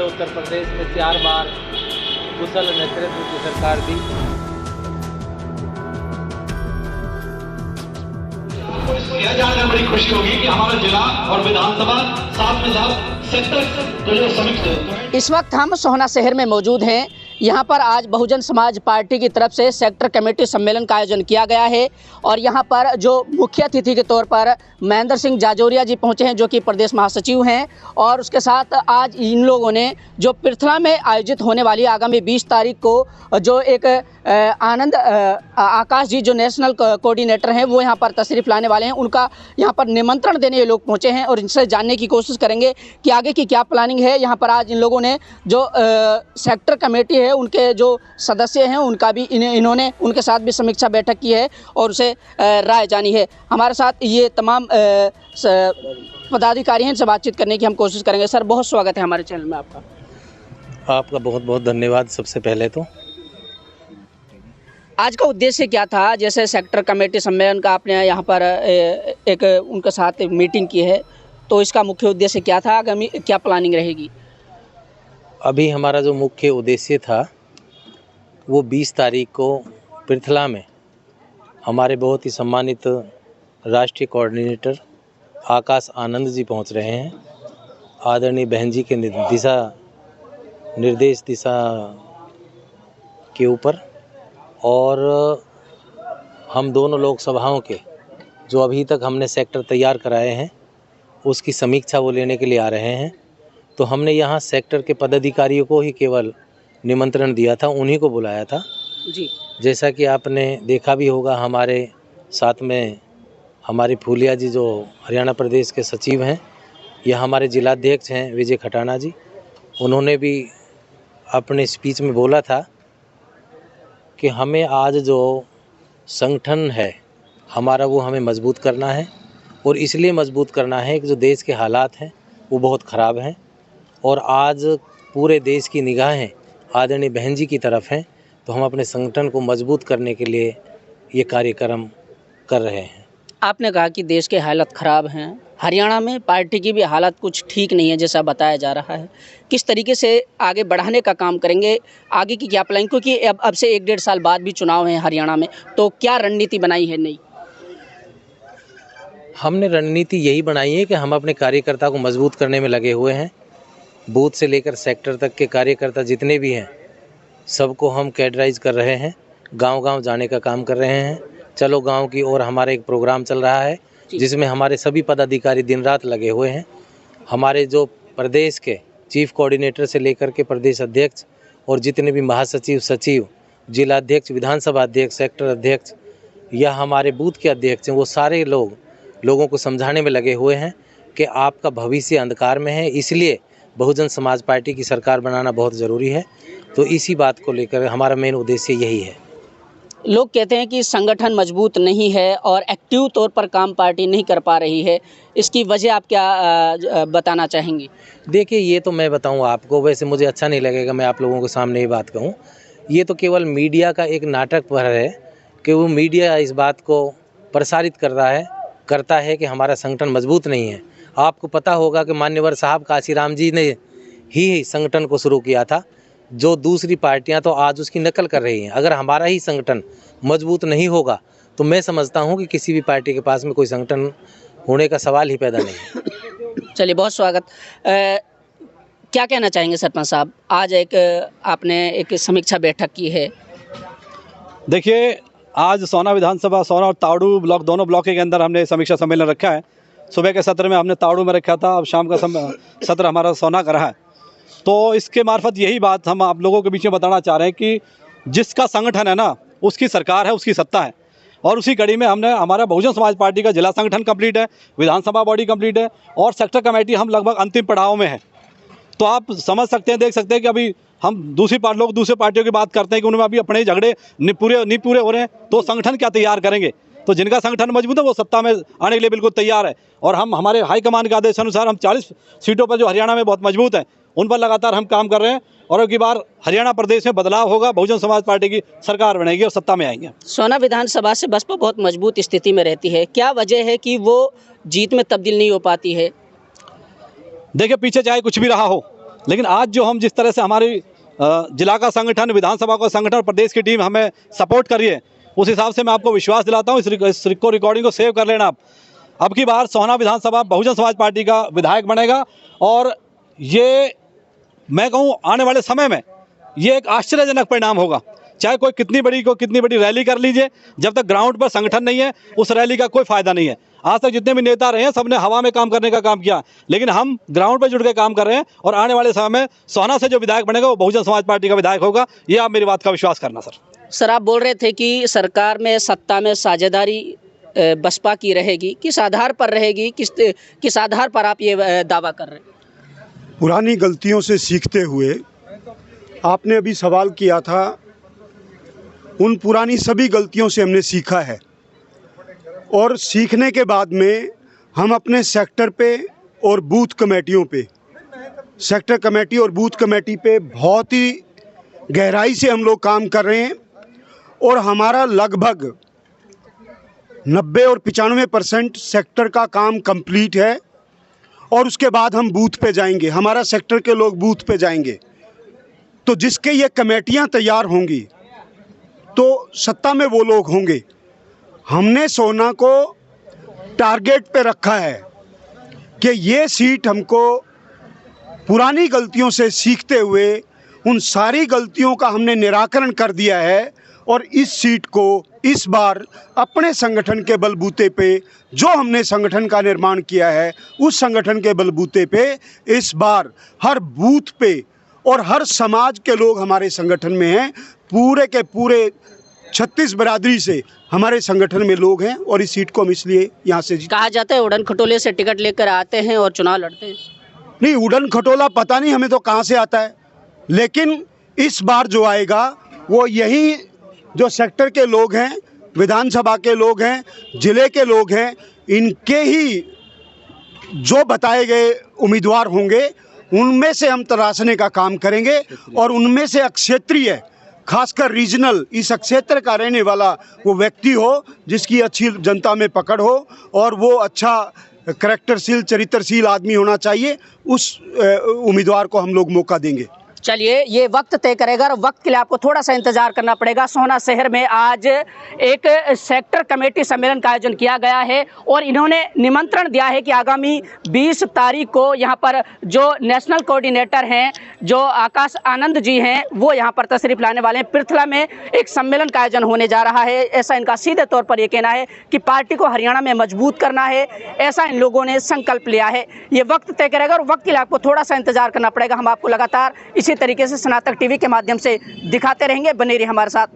हमारे उत्तर प्रदेश में 4 बार कुशल नेतृत्व की सरकार दी। आपको इसको यह जानकर बड़ी खुशी होगी कि हमारा जिला और विधानसभा साथ में साथ सेक्टर तो जो समिति। इस वक्त हम सोहना शहर में मौजूद हैं। यहाँ पर आज बहुजन समाज पार्टी की तरफ से सेक्टर कमेटी सम्मेलन का आयोजन किया गया है और यहाँ पर जो मुख्य अतिथि के तौर पर महेंद्र सिंह जाजोरिया जी पहुँचे हैं, जो कि प्रदेश महासचिव हैं। और उसके साथ आज इन लोगों ने जो पृथला में आयोजित होने वाली आगामी 20 तारीख को जो एक आनंद आकाश जी जो नेशनल कोऑर्डिनेटर हैं, वो यहाँ पर तशरीफ़ लाने वाले हैं। उनका यहाँ पर निमंत्रण देने ये लोग पहुँचे हैं और इनसे जानने की कोशिश करेंगे कि आगे की क्या प्लानिंग है। यहाँ पर आज इन लोगों ने जो सेक्टर कमेटी है, उनके जो सदस्य हैं, उनका भी इन्होंने उनके साथ भी समीक्षा बैठक की है और उसे राय जानी है। हमारे साथ ये तमाम पदाधिकारी हैं, इनसे बातचीत करने की हम कोशिश करेंगे। सर, बहुत स्वागत है हमारे चैनल में आपका बहुत बहुत धन्यवाद। सबसे पहले तो आज का उद्देश्य क्या था? जैसे सेक्टर कमेटी सम्मेलन का आपने यहाँ पर एक उनके साथ मीटिंग की है, तो इसका मुख्य उद्देश्य क्या था? आगामी क्या प्लानिंग रहेगी? अभी हमारा जो मुख्य उद्देश्य था वो 20 तारीख को पृथला में हमारे बहुत ही सम्मानित राष्ट्रीय कोऑर्डिनेटर आकाश आनंद जी पहुंच रहे हैं। आदरणीय बहन जी के निर्देश के ऊपर, और हम दोनों लोकसभाओं के जो अभी तक हमने सेक्टर तैयार कराए हैं उसकी समीक्षा वो लेने के लिए आ रहे हैं। तो हमने यहाँ सेक्टर के पदाधिकारियों को ही केवल निमंत्रण दिया था, उन्हीं को बुलाया था जी। जैसा कि आपने देखा भी होगा, हमारे साथ में हमारी फूलिया जी जो हरियाणा प्रदेश के सचिव हैं, या हमारे जिलाध्यक्ष हैं विजय खटाना जी, उन्होंने भी अपने स्पीच में बोला था कि हमें आज जो संगठन है हमारा वो हमें मजबूत करना है, और इसलिए मजबूत करना है कि जो देश के हालात हैं वो बहुत ख़राब हैं और आज पूरे देश की निगाहें आदरणीय बहन जी की तरफ हैं। तो हम अपने संगठन को मजबूत करने के लिए ये कार्यक्रम कर रहे हैं। आपने कहा कि देश के हालात ख़राब हैं, हरियाणा में पार्टी की भी हालत कुछ ठीक नहीं है जैसा बताया जा रहा है। किस तरीके से आगे बढ़ाने का काम करेंगे? आगे की क्या प्लान? क्योंकि अब से 1-1.5 साल बाद भी चुनाव हैं हरियाणा में, तो क्या रणनीति बनाई है? नहीं, हमने रणनीति यही बनाई है कि हम अपने कार्यकर्ता को मजबूत करने में लगे हुए हैं। बूथ से लेकर सेक्टर तक के कार्यकर्ता जितने भी हैं सबको हम कैडराइज कर रहे हैं, गांव-गांव जाने का काम कर रहे हैं। चलो गांव की ओर हमारा एक प्रोग्राम चल रहा है जिसमें हमारे सभी पदाधिकारी दिन रात लगे हुए हैं। हमारे जो प्रदेश के चीफ कोऑर्डिनेटर से लेकर के प्रदेश अध्यक्ष और जितने भी महासचिव, सचिव, जिलाध्यक्ष, विधानसभा अध्यक्ष, सेक्टर अध्यक्ष या हमारे बूथ के अध्यक्ष हैं, वो सारे लोगों को समझाने में लगे हुए हैं कि आपका भविष्य अंधकार में है, इसलिए बहुजन समाज पार्टी की सरकार बनाना बहुत ज़रूरी है। तो इसी बात को लेकर हमारा मेन उद्देश्य यही है। लोग कहते हैं कि संगठन मजबूत नहीं है और एक्टिव तौर पर काम पार्टी नहीं कर पा रही है, इसकी वजह आप क्या बताना चाहेंगी? देखिए, ये तो मैं बताऊं आपको, वैसे मुझे अच्छा नहीं लगेगा मैं आप लोगों के सामने ये बात कहूं। ये तो केवल मीडिया का एक नाटक पर है कि वो मीडिया इस बात को प्रसारित करता है कि हमारा संगठन मजबूत नहीं है। आपको पता होगा कि मान्यवर साहब काशीराम जी ने ही संगठन को शुरू किया था, जो दूसरी पार्टियां तो आज उसकी नकल कर रही हैं। अगर हमारा ही संगठन मजबूत नहीं होगा तो मैं समझता हूं कि किसी भी पार्टी के पास में कोई संगठन होने का सवाल ही पैदा नहीं है। चलिए, बहुत स्वागत। क्या कहना चाहेंगे सरपंच साहब? आज आपने एक समीक्षा बैठक की है। देखिए, आज सोहना विधानसभा, सोहना और ताड़ू ब्लॉक, दोनों ब्लॉक के अंदर हमने समीक्षा सम्मेलन रखा है। सुबह के सत्र में हमने ताड़ू में रखा था, अब शाम का सत्र हमारा सोहना का रहा है। तो इसके मार्फत यही बात हम आप लोगों के बीच में बताना चाह रहे हैं कि जिसका संगठन है ना, उसकी सरकार है, उसकी सत्ता है। और उसी कड़ी में हमने हमारा बहुजन समाज पार्टी का जिला संगठन कंप्लीट है, विधानसभा बॉडी कंप्लीट है और सेक्टर कमेटी हम लगभग अंतिम पड़ाव में है। तो आप समझ सकते हैं, देख सकते हैं कि अभी हम लोग दूसरी पार्टियों की बात करते हैं कि उनमें अभी अपने झगड़े नहीं पूरे हो रहे हैं, तो संगठन क्या तैयार करेंगे? तो जिनका संगठन मजबूत है वो सत्ता में आने के लिए बिल्कुल तैयार है। और हम हमारे हाईकमान के आदेश अनुसार हम 40 सीटों पर जो हरियाणा में बहुत मजबूत हैं, उन पर लगातार हम काम कर रहे हैं। और अब की बार हरियाणा प्रदेश में बदलाव होगा, बहुजन समाज पार्टी की सरकार बनेगी और सत्ता में आएंगे। सोहना विधानसभा से बसपा बहुत मजबूत स्थिति में रहती है, क्या वजह है कि वो जीत में तब्दील नहीं हो पाती है? देखिए, पीछे चाहे कुछ भी रहा हो, लेकिन आज जो हम जिस तरह से हमारी जिला का संगठन, विधानसभा का संगठन और प्रदेश की टीम हमें सपोर्ट कर रही है, उस हिसाब से मैं आपको विश्वास दिलाता हूँ। इस रिकॉर्डिंग को सेव कर लेना आप। अब की बार सोहना विधानसभा बहुजन समाज पार्टी का विधायक बनेगा और ये मैं कहूँ आने वाले समय में ये एक आश्चर्यजनक परिणाम होगा। चाहे कोई कितनी बड़ी रैली कर लीजिए, जब तक ग्राउंड पर संगठन नहीं है उस रैली का कोई फायदा नहीं है। आज तक जितने भी नेता रहे हैं सबने हवा में काम करने का काम किया, लेकिन हम ग्राउंड पर जुड़ के काम कर रहे हैं और आने वाले समय में सोहना से जो विधायक बनेगा वो बहुजन समाज पार्टी का विधायक होगा। ये आप मेरी बात का विश्वास करना सर। सर, आप बोल रहे थे कि सरकार में, सत्ता में साझेदारी बसपा की रहेगी, किस आधार पर रहेगी, किस आधार पर आप ये दावा कर रहे हैं? पुरानी गलतियों से सीखते हुए, आपने अभी सवाल किया था, उन पुरानी सभी गलतियों से हमने सीखा है और सीखने के बाद में हम अपने सेक्टर पे और बूथ कमेटियों पे, सेक्टर कमेटी और बूथ कमेटी पे बहुत ही गहराई से हम लोग काम कर रहे हैं और हमारा लगभग 90 और 95% सेक्टर का काम कंप्लीट है और उसके बाद हम बूथ पे जाएंगे, हमारा सेक्टर के लोग बूथ पे जाएंगे। तो जिसके ये कमेटियां तैयार होंगी तो सत्ता में वो लोग होंगे। हमने सोहना को टारगेट पे रखा है कि ये सीट हमको पुरानी गलतियों से सीखते हुए उन सारी गलतियों का हमने निराकरण कर दिया है और इस सीट को इस बार अपने संगठन के बलबूते पे, जो हमने संगठन का निर्माण किया है उस संगठन के बलबूते पे इस बार हर बूथ पे और हर समाज के लोग हमारे संगठन में हैं। पूरे के पूरे 36 बिरादरी से हमारे संगठन में लोग हैं और इस सीट को हम इसलिए यहाँ से कहा जाता है उड़न खटोले से टिकट लेकर आते हैं और चुनाव लड़ते हैं। नहीं, उड़न खटोला पता नहीं हमें तो कहाँ से आता है, लेकिन इस बार जो आएगा वो यही जो सेक्टर के लोग हैं, विधानसभा के लोग हैं, जिले के लोग हैं, इनके ही जो बताए गए उम्मीदवार होंगे उनमें से हम तराशने का काम करेंगे और उनमें से क्षेत्रीय, खासकर रीजनल, इस क्षेत्र का रहने वाला वो व्यक्ति हो जिसकी अच्छी जनता में पकड़ हो और वो अच्छा करैक्टरशील, चरित्रशील आदमी होना चाहिए, उस उम्मीदवार को हम लोग मौका देंगे। चलिए, ये वक्त तय करेगा और वक्त के लिए आपको थोड़ा सा इंतजार करना पड़ेगा। सोहना शहर में आज एक सेक्टर कमेटी सम्मेलन का आयोजन किया गया है और इन्होंने निमंत्रण दिया है कि आगामी 20 तारीख को यहाँ पर जो नेशनल कोऑर्डिनेटर हैं, जो आकाश आनंद जी हैं, वो यहाँ पर तशरीफ लाने वाले हैं। पृथला में एक सम्मेलन का आयोजन होने जा रहा है। ऐसा इनका सीधे तौर पर यह कहना है कि पार्टी को हरियाणा में मजबूत करना है, ऐसा इन लोगों ने संकल्प लिया है। ये वक्त तय करेगा और वक्त के लिए आपको थोड़ा सा इंतजार करना पड़ेगा। हम आपको लगातार इसी तरीके से स्नातक टीवी के माध्यम से दिखाते रहेंगे। बने रहिए हमारे साथ।